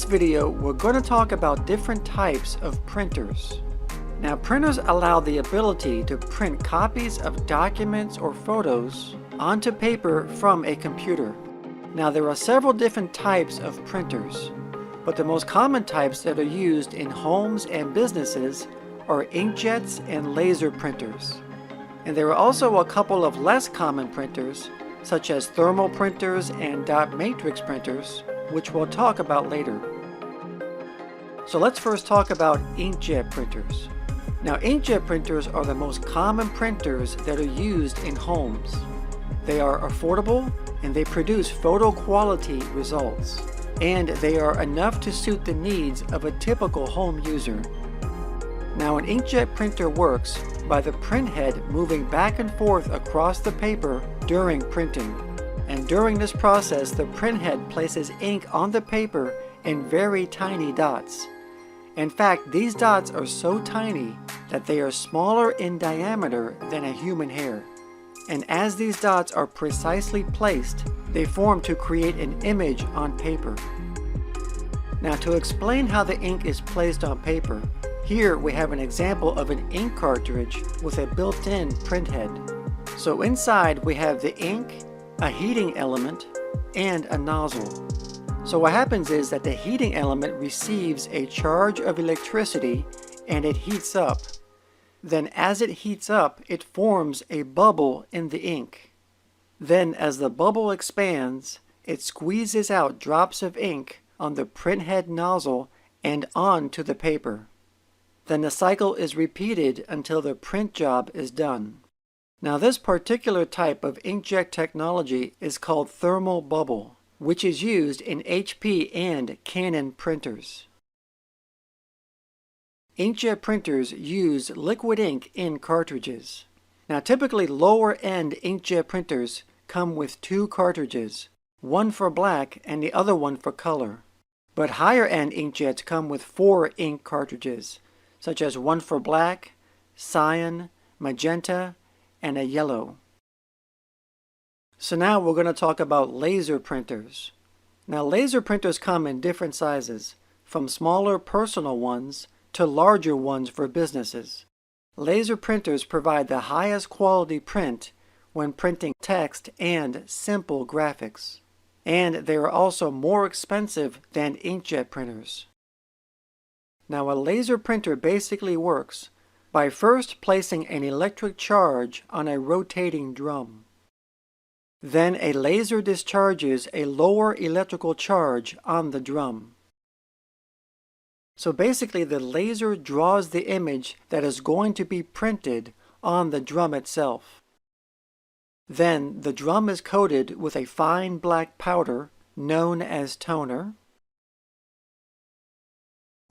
video, we're going to talk about different types of printers. Now, printers allow the ability to print copies of documents or photos onto paper from a computer. Now, there are several different types of printers, but the most common types that are used in homes and businesses are inkjets and laser printers. And there are also a couple of less common printers, such as thermal printers and dot matrix printers, which we'll talk about later. So let's first talk about inkjet printers. Now, inkjet printers are the most common printers that are used in homes. They are affordable and they produce photo quality results. And they are enough to suit the needs of a typical home user. Now, an inkjet printer works by the print head moving back and forth across the paper during printing. And during this process, the print head places ink on the paper in very tiny dots. In fact, these dots are so tiny that they are smaller in diameter than a human hair. And as these dots are precisely placed, they form to create an image on paper. Now, to explain how the ink is placed on paper, here we have an example of an ink cartridge with a built-in print head. So inside we have the ink, a heating element, and a nozzle. So what happens is that the heating element receives a charge of electricity and it heats up. Then as it heats up, it forms a bubble in the ink. Then as the bubble expands, it squeezes out drops of ink on the print head nozzle and onto the paper. Then the cycle is repeated until the print job is done. Now, this particular type of inkjet technology is called thermal bubble, which is used in HP and Canon printers. Inkjet printers use liquid ink in cartridges. Now, typically lower-end inkjet printers come with two cartridges, one for black and the other one for color. But higher-end inkjets come with 4 ink cartridges, such as one for black, cyan, magenta, and a yellow. So now we're going to talk about laser printers. Now, laser printers come in different sizes, from smaller personal ones to larger ones for businesses. Laser printers provide the highest quality print when printing text and simple graphics. And they are also more expensive than inkjet printers. Now, a laser printer basically works by first placing an electric charge on a rotating drum. Then a laser discharges a lower electrical charge on the drum. So basically, the laser draws the image that is going to be printed on the drum itself. Then the drum is coated with a fine black powder known as toner.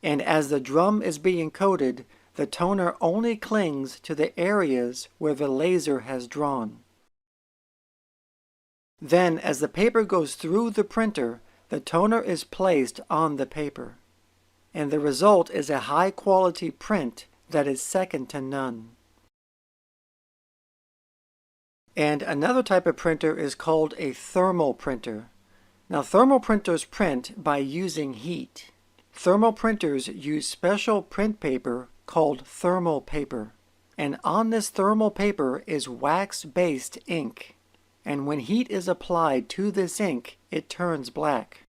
And as the drum is being coated, the toner only clings to the areas where the laser has drawn. Then, as the paper goes through the printer, the toner is placed on the paper. And the result is a high-quality print that is second to none. And another type of printer is called a thermal printer. Now, thermal printers print by using heat. Thermal printers use special print paper called thermal paper. And on this thermal paper is wax-based ink. And when heat is applied to this ink, it turns black.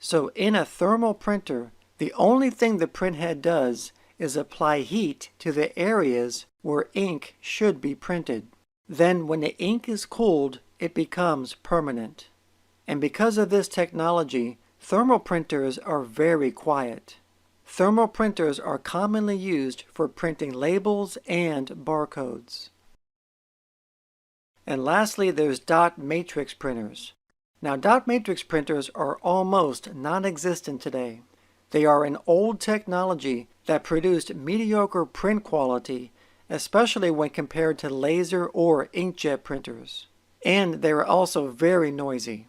So in a thermal printer, the only thing the printhead does is apply heat to the areas where ink should be printed. Then when the ink is cooled, it becomes permanent. And because of this technology, thermal printers are very quiet. Thermal printers are commonly used for printing labels and barcodes. And lastly, there's dot matrix printers. Now, dot matrix printers are almost non-existent today. They are an old technology that produced mediocre print quality, especially when compared to laser or inkjet printers. And they are also very noisy.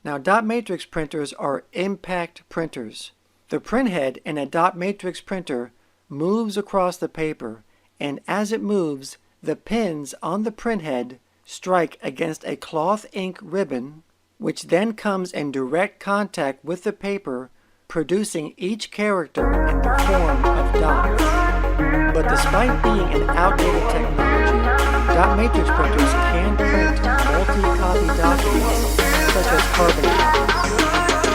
Now, dot matrix printers are impact printers. The printhead in a dot matrix printer moves across the paper, and as it moves, the pins on the printhead strike against a cloth ink ribbon, which then comes in direct contact with the paper, producing each character in the form of dots. But despite being an outdated technology, dot matrix printers can print multi-copy documents such as carbon copies.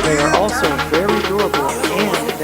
They are also very durable and